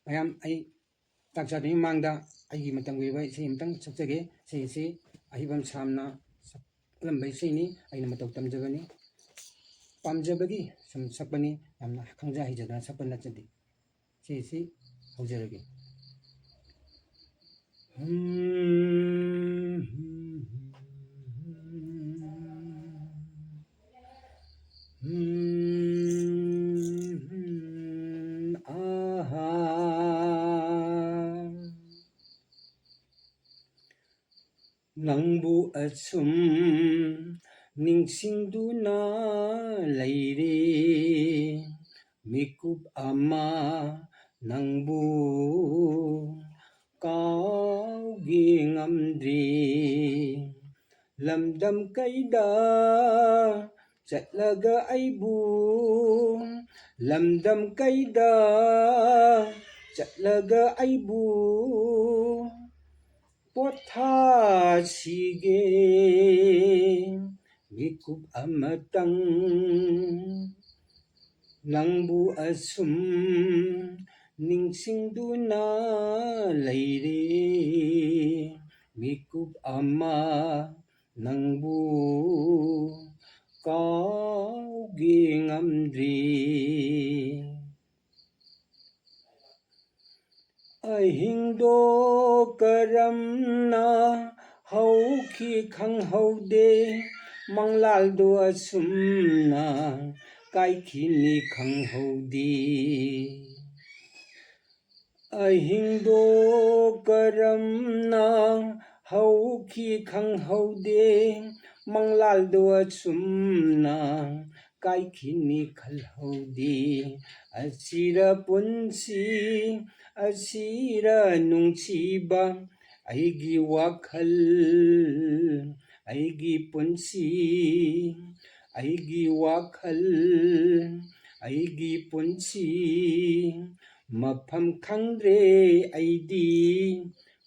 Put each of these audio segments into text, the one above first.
ꯃꯌꯥꯝ ꯑꯩ ꯆꯥꯛ ꯆꯥꯗ꯭ꯔꯤꯉꯩ ꯃꯃꯥꯡꯗ ꯑꯩꯒꯤ ꯃꯇꯝꯒꯤ ꯑꯣꯏꯕ ꯏꯁꯩ ꯑꯃꯇꯪ ꯁꯛꯆꯒꯦ. ꯏꯁꯩ ꯑꯁꯤ ꯑꯍꯤꯕꯝ ꯁꯥꯝꯅ ꯁꯛꯂꯝꯕ ꯏꯁꯩꯅꯤ. ꯑꯩꯅ ꯃꯇꯧ ꯇꯝꯖꯕꯅꯤ. ꯄꯥꯝꯖꯕꯒꯤ ꯁꯨꯝ ꯁꯛꯄꯅꯤ. ꯌꯥꯝꯅ ꯈꯪꯖ ꯍꯩꯖꯗꯅ ꯁꯛꯄ ꯅꯠꯆꯗꯦ. ꯏꯁꯩ ꯑꯁꯤ ꯍꯧꯖꯔꯒꯦ. ꯅꯪꯕꯨ ꯑꯁꯨꯝ ꯅꯤꯡꯁꯤꯡꯗꯨꯅ ꯂꯩꯔꯦ, ꯃꯤꯀꯨꯞ ꯑꯃ ꯅꯪꯕꯨ ꯀꯥꯎꯒꯦ ꯉꯝꯗ꯭ꯔꯦ. ꯂꯝꯗꯝ ꯀꯩꯗ ꯆꯠꯂꯒ ꯑꯩꯕꯨ, ꯂꯝꯗꯝ ꯀꯩꯗ ꯆꯠꯂꯒ ꯑꯩꯕꯨ ꯄꯣꯊꯥꯁꯤꯒꯦ. ꯃꯤꯀꯨꯞ ꯑꯃꯇꯪ ꯅꯪꯕꯨ ꯑꯁꯨꯝ ꯅꯤꯡꯁꯤꯡꯗꯨꯅ ꯂꯩꯔꯦ, ꯃꯤꯀꯨꯞ ꯑꯃ ꯅꯪꯕꯨ ꯀꯥꯎꯒꯦ ꯉꯝꯗ꯭ꯔꯦ. ꯑꯍꯤꯡꯗꯣ ꯀꯔꯝꯅ ꯍꯧꯈꯤ ꯈꯪꯍꯧꯗꯦ, ꯃꯪꯂꯥꯜꯗꯣ ꯑꯁꯨꯝꯅ ꯀꯥꯏꯈꯤꯅꯤ ꯈꯪꯍꯧꯗꯦ. ꯑꯍꯤꯡꯗꯣ ꯀꯔꯝꯅ ꯍꯧꯈꯤ ꯈꯪꯍꯧꯗꯦ, ꯃꯪꯂꯥꯜꯗꯣ ꯑꯁꯨꯝꯅ ꯀꯥꯏꯈꯤꯅꯤ ꯈꯜꯍꯧꯗꯦ. ꯑꯁꯤꯔ ꯄꯨꯟꯁꯤ, ꯑꯁꯤꯔ ꯅꯨꯡꯁꯤꯕ, ꯑꯩꯒꯤ ꯋꯥꯈꯜ, ꯑꯩꯒꯤ ꯄꯨꯟꯁꯤ, ꯑꯩꯒꯤ ꯋꯥꯈꯜ, ꯑꯩꯒꯤ ꯄꯨꯟꯁꯤ, ꯃꯐꯝ ꯈꯪꯗ꯭ꯔꯦ ꯑꯩꯗꯤ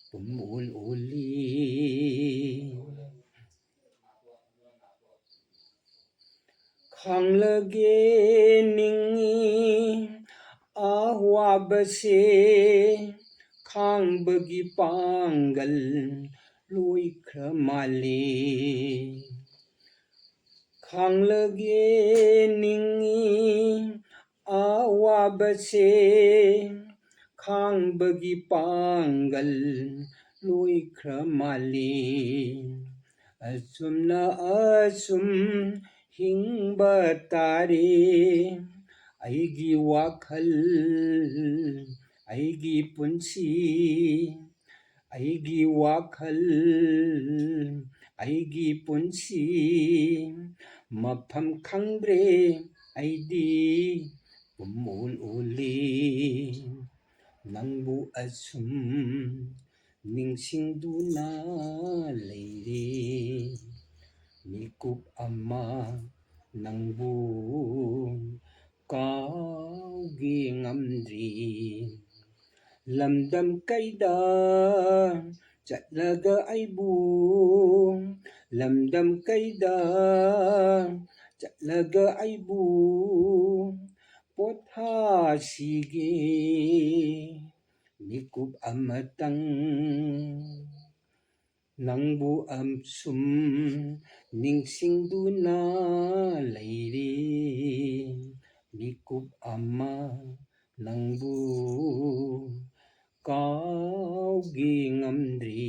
ꯄꯨꯝꯑꯣꯜ ꯑꯣꯜꯂꯤ. ꯈꯥꯡꯂꯒꯦ ꯅꯤꯡꯉꯤ ꯑꯋꯥꯕꯁꯦ, ꯈꯥꯡꯕꯒꯤ ꯄꯥꯡꯒꯜ ꯂꯣꯏꯈ꯭ꯔ ꯃꯥꯜꯂꯦ. ꯈꯥꯡꯂꯒꯦ ꯅꯤꯡꯉꯤ ꯑꯋꯥꯕꯁꯦ, ꯈꯥꯡꯕꯒꯤ ꯄꯥꯡꯒꯜ ꯂꯣꯏꯈ꯭ꯔ ꯃꯥꯜꯂꯦ. ꯑꯁꯨꯝꯅ ꯑꯁꯨꯝ ꯍꯤꯡꯕ ꯇꯥꯔꯦ, ꯑꯩꯒꯤ ꯋꯥꯈꯜ, ꯑꯩꯒꯤ ꯄꯨꯟꯁꯤ, ꯑꯩꯒꯤ ꯋꯥꯈꯜ, ꯑꯩꯒꯤ ꯄꯨꯟꯁꯤ, ꯃꯐꯝ ꯈꯪꯗ꯭ꯔꯦ ꯑꯩꯗꯤ ꯄꯨꯝꯑꯣꯜ ꯑꯣꯜꯂꯤ. ꯅꯪꯕꯨ ꯑꯁꯨꯝ ꯅꯤꯡꯁꯤꯡꯗꯨꯅ ꯂꯩꯔꯦ, ꯃꯤꯀꯨꯞ ꯑꯃ ꯅꯪꯕꯨ ꯀꯥꯎꯒꯦ ꯉꯝꯗ꯭ꯔꯤ. ꯂꯝꯗꯝ ꯀꯩꯗ ꯆꯠꯂꯒ ꯑꯩꯕꯨ, ꯂꯝꯗꯝ ꯀꯩꯗ ꯆꯠꯂꯒ ꯑꯩꯕꯨ ꯄꯣꯊꯥꯁꯤꯒꯦ. ꯃꯤꯀꯨꯞ ꯑꯃꯇꯪ ꯅꯪꯕꯨ ꯑꯁꯨꯝ ꯅꯤꯡꯁꯤꯡꯗꯨꯅ ꯂꯩꯔꯦ, ꯃꯤꯀꯨꯞ ꯑꯃ ꯅꯪꯕꯨ ꯀꯥꯎꯒꯦ ꯉꯝꯗ꯭ꯔꯤ,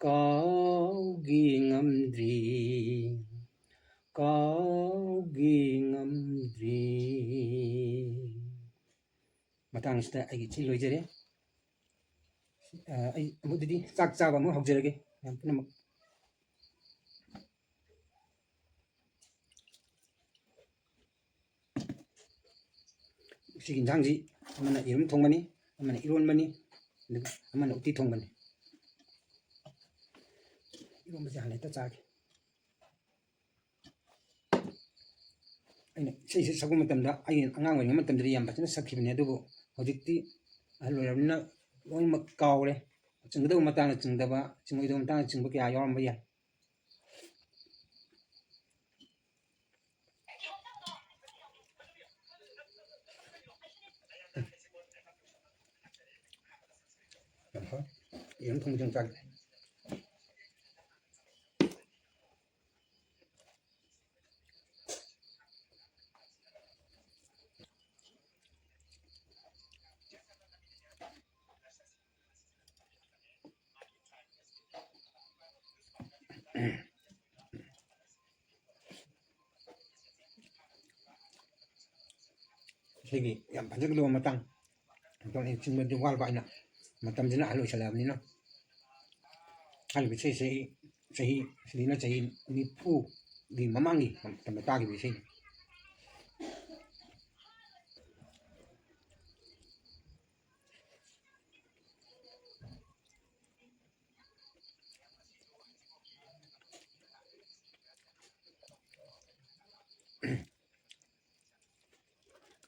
ꯀꯥꯎꯒꯦ ꯉꯝꯗ꯭ꯔꯤ, ꯀꯥꯎꯒꯦ ꯉꯝꯗ꯭ꯔꯤ. ꯃꯇꯥꯡꯁꯤꯗ ꯑꯩꯒꯤ ꯏꯁꯩ ꯂꯣꯏꯖꯔꯦ. ꯑꯩ ꯑꯃꯨꯛꯇꯗꯤ ꯆꯥꯛ ꯆꯥꯕ ꯑꯃꯨꯛ ꯍꯧꯖꯔꯒꯦ. ꯃꯌꯥꯝ ꯄꯨꯝꯅꯃꯛ ꯁꯤꯒꯤ ꯏꯟꯁꯥꯡꯁꯤ ꯑꯃꯅ ꯌꯦꯔꯨꯝ ꯊꯣꯡꯕꯅꯤ, ꯑꯃꯅ ꯏꯔꯣꯟꯕꯅꯤ, ꯑꯗꯨꯒ ꯑꯃꯅ ꯎꯇꯤ ꯊꯣꯡꯕꯅꯤ. ꯏꯔꯣꯟꯕꯁꯦ ꯍꯥꯟꯅ ꯍꯦꯛꯇ ꯆꯥꯒꯦ. ꯑꯩꯅ ꯏꯁꯩꯁꯤ ꯁꯛꯄ ꯃꯇꯝꯗ ꯑꯩꯅ ꯑꯉꯥꯡ ꯑꯣꯏꯔꯤꯉꯩ ꯃꯇꯝꯗꯗꯤ ꯌꯥꯝ ꯐꯖꯅ ꯁꯛꯈꯤꯕꯅꯤ. ꯑꯗꯨꯕꯨ ꯍꯧꯖꯤꯛꯇꯤ ꯑꯍꯜ ꯑꯣꯏꯔꯕꯅꯤꯅ ꯂꯣꯏꯅꯃꯛ ꯀꯥꯎꯔꯦ. ꯆꯤꯡꯒꯗꯕ ꯃꯇꯥꯡꯗ ꯆꯤꯡꯗꯕ, ꯆꯤꯡꯉꯣꯏꯗꯕ ꯃꯇꯥꯡꯗ ꯆꯤꯡꯕ ꯀꯌꯥ ꯌꯥꯎꯔꯝꯕ ꯌꯥꯏ. ꯌꯦꯔꯨꯝ ꯊꯣꯡꯕꯗꯪ ꯆꯥꯒꯦ ꯁꯤꯒꯤ ꯌꯥꯝ ꯐꯖꯒꯗꯕ ꯃꯇꯥꯡ ꯆꯤꯟꯕꯗꯤ ꯋꯥꯠꯄ ꯑꯩꯅ ꯃꯇꯝꯁꯤꯅ ꯑꯍꯜ ꯑꯣꯏꯁꯜꯂꯛꯑꯕꯅꯤꯅ ꯍꯥꯏꯔꯤꯕ ꯏꯁꯩꯁꯦ ꯑꯩ ꯁꯤꯗꯩꯅ ꯆꯍꯤ 40ꯒꯤ ꯃꯃꯥꯡꯒꯤ ꯃꯇꯝꯗ ꯇꯥꯈꯤꯕ ꯏꯁꯩꯅꯤ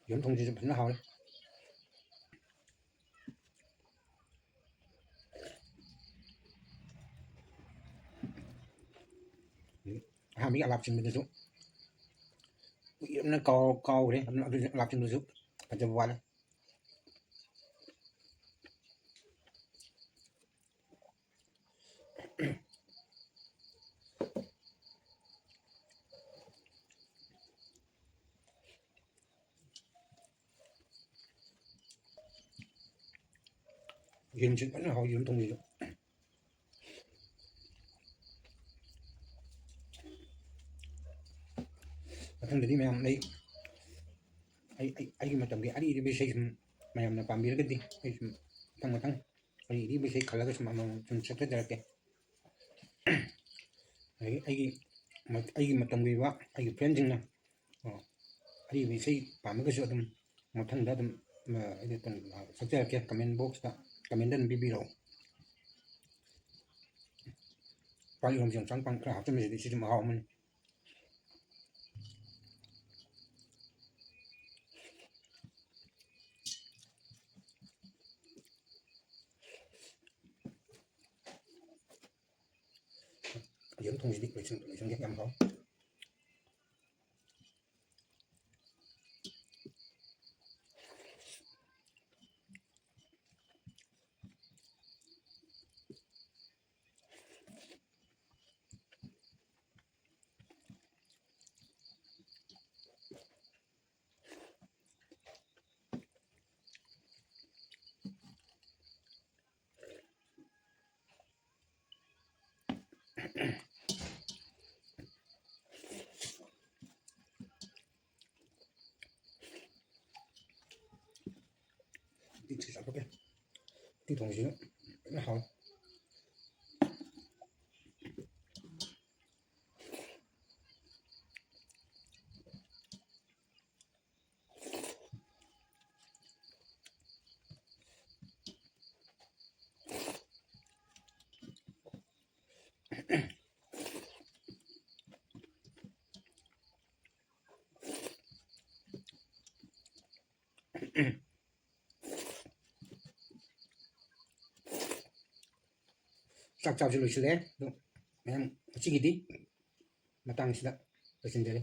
ꯌꯦꯔꯨꯝ ꯊꯣꯡꯕꯁꯤꯁꯨ ꯐꯖꯅ ꯍꯥꯎꯔꯦ ꯑꯍꯥꯟꯕꯒꯤ ꯑꯂꯥꯞꯆꯤꯟꯕꯗꯁꯨ ꯀꯨꯏꯔꯕꯅ ꯀꯥꯎꯈ꯭ꯔꯦ ꯑꯗꯨꯅ ꯑꯂꯥꯞꯆꯤꯟꯕꯗꯁꯨ ꯐꯖꯕ ꯋꯥꯠꯂꯦ ꯌꯦꯔꯨꯝꯁꯤ ꯐꯖꯅ ꯍꯥꯎꯏ ꯌꯦꯔꯨꯝ ꯊꯣꯡꯕꯁꯤꯁꯨ ꯃꯊꯪꯗꯗꯤ ꯃꯌꯥꯝ ꯑꯩꯒꯤ ꯃꯇꯝꯒꯤ ꯑꯔꯤ ꯑꯔꯤꯕ ꯏꯁꯩ ꯁꯨꯝ ꯃꯌꯥꯝꯅ ꯄꯥꯝꯕꯤꯔꯒꯗꯤ ꯑꯩ ꯁꯨꯝ ꯃꯊꯪ ꯑꯔꯤ ꯑꯔꯤꯕ ꯏꯁꯩ ꯈꯜꯂꯒ ꯁꯨꯝ ꯑꯃꯃꯝ ꯁꯨꯝ ꯁꯛꯆꯖꯔꯛꯀꯦ ꯑꯩꯒꯤ ꯃꯇꯝꯒꯤ ꯑꯣꯏꯕ ꯑꯩꯒꯤ ꯐ꯭ꯔꯦꯟꯁꯤꯡꯅ ꯑꯔꯤꯕ ꯏꯁꯩ ꯄꯥꯝꯃꯒꯁꯨ ꯑꯗꯨꯝ ꯃꯊꯪꯗ ꯑꯗꯨꯝ ꯁꯛꯆꯔꯛꯀꯦ ꯀꯃꯦꯟ ꯕꯣꯛꯁꯇ ꯀꯃꯦꯟꯗ ꯑꯗꯨꯝ ꯄꯤꯕꯤꯔꯛꯑꯣ ꯄꯥꯛ ꯏꯔꯣꯝꯁꯤ ꯌꯣꯡꯆꯥꯛ ꯈꯔ ꯍꯥꯞꯆꯤꯟꯕꯁꯤꯗꯤ ꯁꯤꯁꯨ ꯃꯍꯥꯎ ꯑꯃꯅꯤ ꯌꯦꯔꯨꯝ ꯊꯣꯡꯁꯤꯗꯤ ꯂꯣꯏꯁꯤꯟꯒꯦ ꯌꯥꯝ ꯍꯥꯎ ꯆꯥꯊꯣꯛꯀꯦ ꯎꯇꯤ ꯊꯣꯡꯕꯁꯤꯁꯨ ꯐꯖꯅ ꯍꯥꯎꯏ ꯆꯥꯛ ꯆꯥꯕꯁꯤ ꯂꯣꯏꯁꯤꯜꯂꯛꯑꯦ ꯑꯗꯣ ꯃꯌꯥꯝ ꯉꯁꯤꯒꯤꯗꯤ ꯃꯇꯥꯡꯁꯤꯗ ꯂꯣꯏꯁꯤꯟꯖꯔꯦ